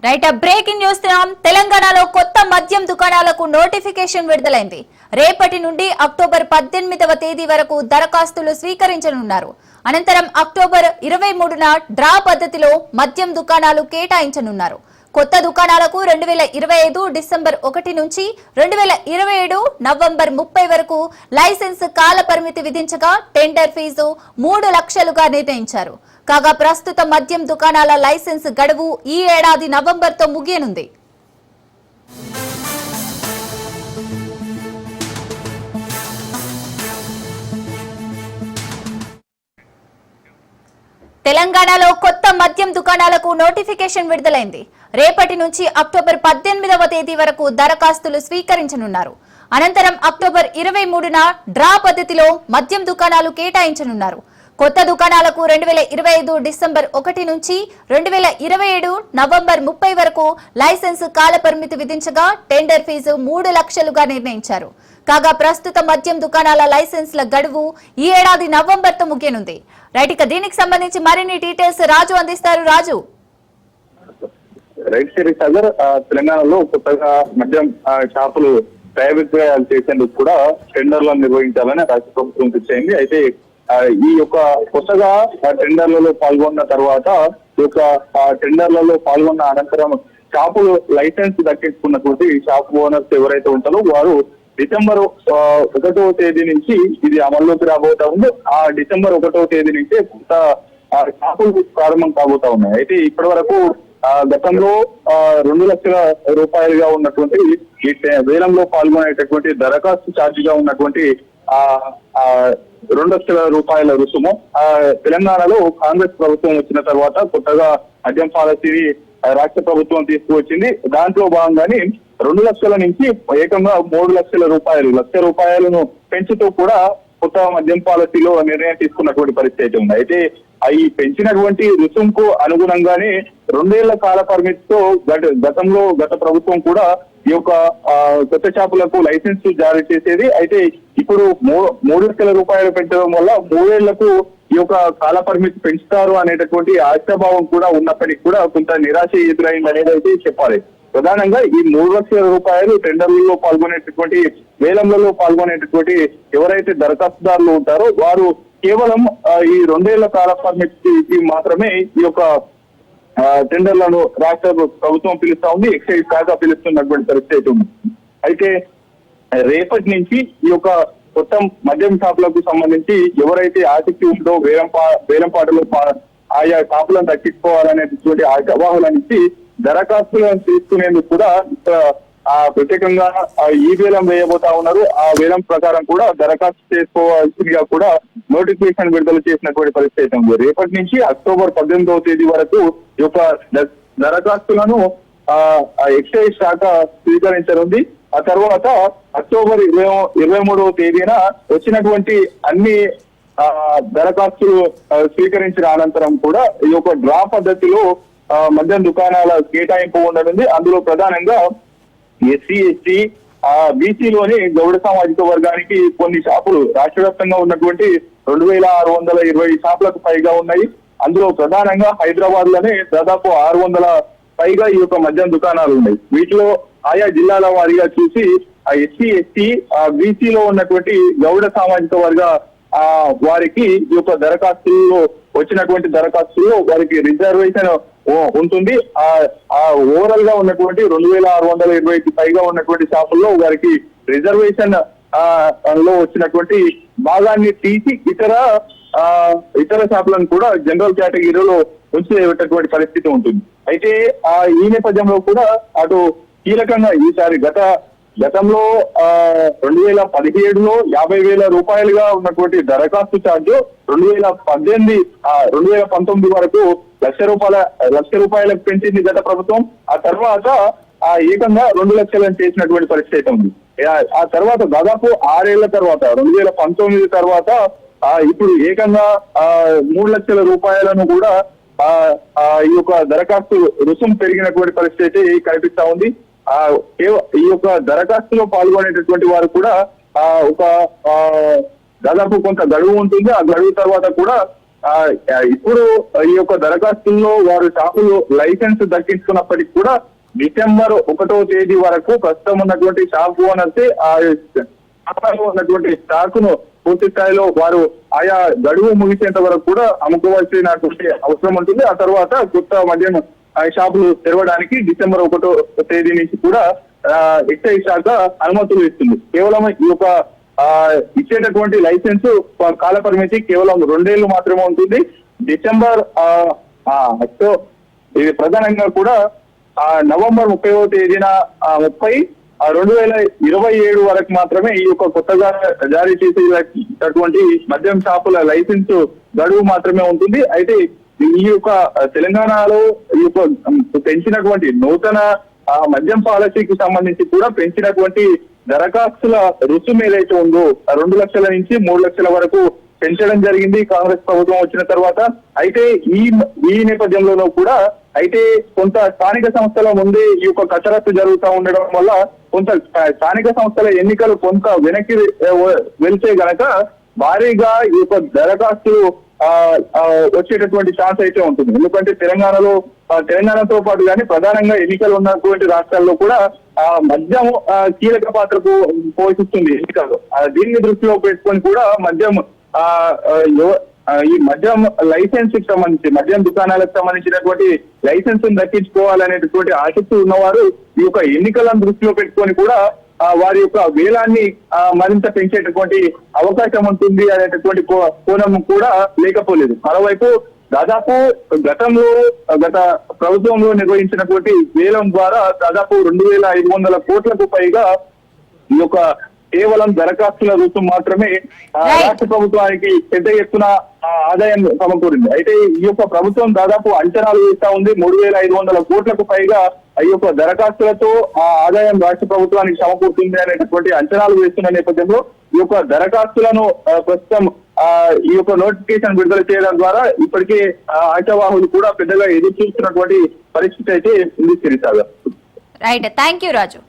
Right breaking news తెలంగాణలో కొత్త మద్యం దుకాణాలకు నోటిఫికేషన్ విడుదలైంది. రేపటి నుండి అక్టోబర్ 18వ తేదీ వరకు దరఖాస్తులు స్వీకరించనున్నారు. అనంతరం అక్టోబర్ 23న డ్రా పద్ధతిలో మద్యం దుకాణాలు కేటాయించనున్నారు. కొత్త దుకాణాలకు 2025 డిసెంబర్ 1 నుంచి 2027 నవంబర్ 30 వరకు లైసెన్స్ కాల పరిమితి విధించగా టెండర్ ఫీజు 3 లక్షలుగా నిర్ణయించారు. కాగా ప్రస్తుత మద్యం దుకాణాల లైసెన్స్ గడువు ఈ ఏడాది నవంబర్తో ముగియనుంది. తెలంగాణలో కొత్త మద్యం దుకాణాలకు నోటిఫికేషన్ విడుదలైంది. రేపటి నుంచి అక్టోబర్ 18వ తేదీ వరకు దరఖాస్తులు స్వీకరించనున్నారు. అనంతరం అక్టోబర్ 23న డ్రా పద్ధతిలో మద్యం దుకాణాలు కేటాయించనున్నారు. కొత్త దుకాణాలకు 2025 డిసెంబర్ 1 నుంచి 2027 నవంబర్ 30 వరకు లైసెన్స్ కాల పరిమితి విధించగా టెండర్ ఫీజు 3 లక్షలుగా నిర్ణయించారు. కాగా ప్రస్తుత మద్యం దుకాణాల లైసెన్స్ల గడువు ఈ ఏడాది నవంబర్తో ముగియనుంది. రైట్, ఇక దీనికి సంబంధించి మరిన్ని డీటెయిల్స్ రాజు అందిస్తారు. రాజు. రైట్ సిరీస్ సాగర్, తెలంగాణలో కొత్తగా మద్యం షాపులు ప్రైవేట్ చేసేందుకు కూడా టెండర్లను నిర్వహించాలని రాష్ట్ర ప్రభుత్వం తెచ్చింది. అయితే ఈ యొక్క కొత్తగా టెండర్లలో పాల్గొన్న తర్వాత ఈ యొక్క టెండర్లలో పాల్గొన్న అనంతరం షాపులు లైసెన్స్ దక్కించుకున్నటువంటి షాప్ ఓనర్స్ ఎవరైతే ఉంటారో వారు డిసెంబర్ 1వ తేదీ నుంచి ఇది అమల్లోకి రాబోతా ఉంది. ఆ డిసెంబర్ 1వ తేదీ నుంచే కొత్త షాపులు ప్రారంభం కాబోతా ఉన్నాయి. అయితే ఇప్పటి వరకు గతంలో 2 లక్షల రూపాయలుగా ఉన్నటువంటి ఈ వేలంలో పాల్గొనేటటువంటి దరఖాస్తు ఛార్జిగా ఉన్నటువంటి 2 లక్షల రూపాయల రుసుము తెలంగాణలో కాంగ్రెస్ ప్రభుత్వం వచ్చిన తర్వాత కొత్తగా మద్యం పాలసీని రాష్ట్ర ప్రభుత్వం తీసుకువచ్చింది. దాంట్లో భాగంగానే 2 లక్షల నుంచి ఏకంగా 3 లక్షల రూపాయలు, 1,00,000 రూపాయలను పెంచుతూ కూడా కొత్త మద్యం పాలసీలో నిర్ణయం తీసుకున్నటువంటి పరిస్థితి ఉంది. అయితే ఈ పెంచినటువంటి రుసుముకు అనుగుణంగానే 2 ఏళ్ల కాల పరిమితితో గత ప్రభుత్వం కూడా ఈ యొక్క కొత్త షాపులకు లైసెన్స్ జారీ చేసేది. అయితే ఇప్పుడు 3 లక్షల రూపాయలు పెంచడం వల్ల 3 ఏళ్లకు ఈ యొక్క కాల పరిమితి పెంచుతారు అనేటటువంటి ఆశాభావం కూడా ఉన్నప్పటికీ కూడా కొంత నిరాశ ఎదురైంది అనేది అయితే చెప్పాలి. ప్రధానంగా ఈ 3 లక్షల రూపాయలు టెండర్లలో పాల్గొనేటటువంటి వేలంలలో పాల్గొనేటటువంటి ఎవరైతే దరఖాస్తుదారులు ఉంటారో వారు కేవలం ఈ 2 ఏళ్ల కాల పరిమితికి మాత్రమే ఈ యొక్క టెండర్లను రాష్ట్ర ప్రభుత్వం పిలుస్తా ఉంది, ఎక్సైజ్ శాఖ పిలుస్తున్నటువంటి పరిస్థితి ఉంది. అయితే రేపటి నుంచి ఈ యొక్క కొత్త మద్యం షాపులకు సంబంధించి ఎవరైతే ఆసక్తి ఉందో వేలంపాటలో ఆయా షాపులను దక్కించుకోవాలనేటువంటి ఆశావాహుల నుంచి దరఖాస్తులను తీసుకునేందుకు కూడా ప్రత్యేకంగా ఈ వేలం వేయబోతా ఉన్నారు. ఆ వేలం ప్రకారం కూడా దరఖాస్తు చేసుకోవాల్సిందిగా కూడా నోటిఫికేషన్ విడుదల చేసినటువంటి పరిస్థితి ఉంది. రేపటి నుంచి అక్టోబర్ 18వ తేదీ వరకు ఈ యొక్క దరఖాస్తులను ఎక్సైజ్ శాఖ స్వీకరించనుంది. ఆ తర్వాత అక్టోబర్ 23వ తేదీన వచ్చినటువంటి అన్ని దరఖాస్తులు స్వీకరించిన అనంతరం కూడా ఈ యొక్క డ్రా పద్ధతిలో మద్యం దుకాణాల కేటాయింపు ఉండనుంది. అందులో ప్రధానంగా ఎస్సీ, ఎస్టీ, బీసీలోని గౌడ సామాజిక వర్గానికి కొన్ని షాపులు రాష్ట్ర వ్యాప్తంగా ఉన్నటువంటి 2,620 షాపులకు పైగా ఉన్నాయి. అందులో ప్రధానంగా హైదరాబాద్ లోనే దాదాపు 600 పైగా ఈ యొక్క మద్యం దుకాణాలు ఉన్నాయి. వీటిలో ఆయా జిల్లాల వారీగా చూసి ఎస్సీ, ఎస్టీ, బీసీలో ఉన్నటువంటి గౌడ సామాజిక వర్గ వారికి ఈ యొక్క దరఖాస్తుల్లో వచ్చినటువంటి దరఖాస్తుల్లో వారికి రిజర్వేషన్ ఉంటుంది. ఓవరాల్ గా ఉన్నటువంటి 2,620కి పైగా ఉన్నటువంటి షాపుల్లో వారికి రిజర్వేషన్ లో వచ్చినటువంటి భాగాన్ని తీసి ఇతర షాపులను కూడా జనరల్ కేటగిరీలో ఉంచేటటువంటి పరిస్థితి ఉంటుంది. అయితే ఈ నేపథ్యంలో కూడా అటు కీలకంగా ఈసారి గతంలో 2017లో 50,000 రూపాయలుగా ఉన్నటువంటి దరఖాస్తు ఛార్జ్ 2019 వరకు 1,00,000 రూపాయలకు పెంచింది గత ప్రభుత్వం. ఆ తర్వాత ఏకంగా 2 లక్షలను చేసినటువంటి పరిస్థితి ఉంది. ఆ తర్వాత దాదాపు 6 ఏళ్ల తర్వాత 2019 తర్వాత ఇప్పుడు ఏకంగా 3 లక్షల రూపాయలను కూడా ఈ యొక్క దరఖాస్తు రుసుము పెరిగినటువంటి పరిస్థితి కనిపిస్తా ఉంది. ఈ యొక్క దరఖాస్తులో పాల్గొనేటటువంటి వారు కూడా ఒక దాదాపు కొంత గడువు ఉంటుంది. ఆ గడువు తర్వాత కూడా ఇప్పుడు ఈ యొక్క దరఖాస్తుల్లో వారు షాపులు లైసెన్స్ దక్కించుకున్నప్పటికీ కూడా డిసెంబర్ 1వ తేదీ వరకు ప్రస్తుతం ఉన్నటువంటి షాప్ ఓనర్స్ ఆ షాపులో ఉన్నటువంటి స్టాక్ ను పూర్తి స్థాయిలో వారు ఆయా గడువు ముగిసేంత వరకు కూడా అమ్ముకోవాల్సినటువంటి అవసరం ఉంటుంది. ఆ తర్వాత కొత్త మద్యం షాపులు తెరవడానికి డిసెంబర్ 1వ తేదీ నుంచి కూడా ఎక్సైజ్ శాఖ అనుమతులు ఇస్తుంది. కేవలం ఈ యొక్క ఇచ్చేటటువంటి లైసెన్స్ కాల పరిమితి కేవలం 2 ఏళ్లు మాత్రమే ఉంటుంది. డిసెంబర్ సో ఇది ప్రధానంగా కూడా నవంబర్ 30వ తేదీన 2027 వరకు మాత్రమే ఈ యొక్క కొత్తగా జారీ చేసేటటువంటి మద్యం షాపుల లైసెన్స్ గడువు మాత్రమే ఉంటుంది. అయితే ఈ యొక్క తెలంగాణలో ఈ యొక్క పెంచినటువంటి నూతన మద్యం పాలసీకి సంబంధించి కూడా పెంచినటువంటి దరఖాస్తుల రుసుము ఏదైతే ఉందో 2 లక్షల నుంచి 3 లక్షల వరకు పెంచడం జరిగింది కాంగ్రెస్ ప్రభుత్వం వచ్చిన తర్వాత. అయితే ఈ నేపథ్యంలోనూ కూడా అయితే కొంత స్థానిక సంస్థల ముందే ఈ యొక్క కసరత్తు జరుగుతూ ఉండడం వల్ల కొంత స్థానిక సంస్థల ఎన్నికలు కొంత వెనక్కి వెళ్తే గనక భారీగా ఈ యొక్క దరఖాస్తులు వచ్చేటటువంటి ఛాన్స్ అయితే ఉంటుంది. ఎందుకంటే తెలంగాణతో పాటు కానీ ప్రధానంగా ఎన్నికలు ఉన్నటువంటి రాష్ట్రాల్లో కూడా మద్యం కీలక పాత్రకు పోషిస్తుంది ఎన్నికల్లో. దీన్ని దృష్టిలో పెట్టుకొని కూడా ఈ మద్యం లైసెన్స్ కి సంబంధించి మద్యం దుకాణాలకు సంబంధించినటువంటి లైసెన్స్ దక్కించుకోవాలనేటటువంటి ఆసక్తి ఉన్నవారు ఈ యొక్క ఎన్నికలను దృష్టిలో పెట్టుకొని కూడా వారి యొక్క వేలాన్ని మరింత పెంచేటటువంటి అవకాశం ఉంటుంది అనేటటువంటి కోణం కూడా లేకపోలేదు. మరోవైపు దాదాపు గత ప్రభుత్వంలో నిర్వహించినటువంటి వేలం ద్వారా దాదాపు 2500 కోట్లకు పైగా ఈ యొక్క కేవలం దరఖాస్తుల రుసుము మాత్రమే రాష్ట్ర ప్రభుత్వానికి పెద్ద ఎత్తున ఆదాయం సమకూరింది. అయితే ఈ యొక్క ప్రభుత్వం దాదాపు అంచనాలు వేస్తా ఉంది 3500 కోట్లకు పైగా ఈ యొక్క దరఖాస్తులతో ఆదాయం రాష్ట్ర ప్రభుత్వానికి సమకూరుతుంది అనేటటువంటి అంచనాలు వేస్తున్న నేపథ్యంలో ఈ యొక్క దరఖాస్తులను ప్రస్తుతం ఈ యొక్క నోటిఫికేషన్ విడుదల చేయడం ద్వారా ఇప్పటికే ఆశావాహులు కూడా పెద్దగా ఎదురు చూస్తున్నటువంటి పరిస్థితి అయితే ఉంది. Sirisagar. Right, thank you Raju.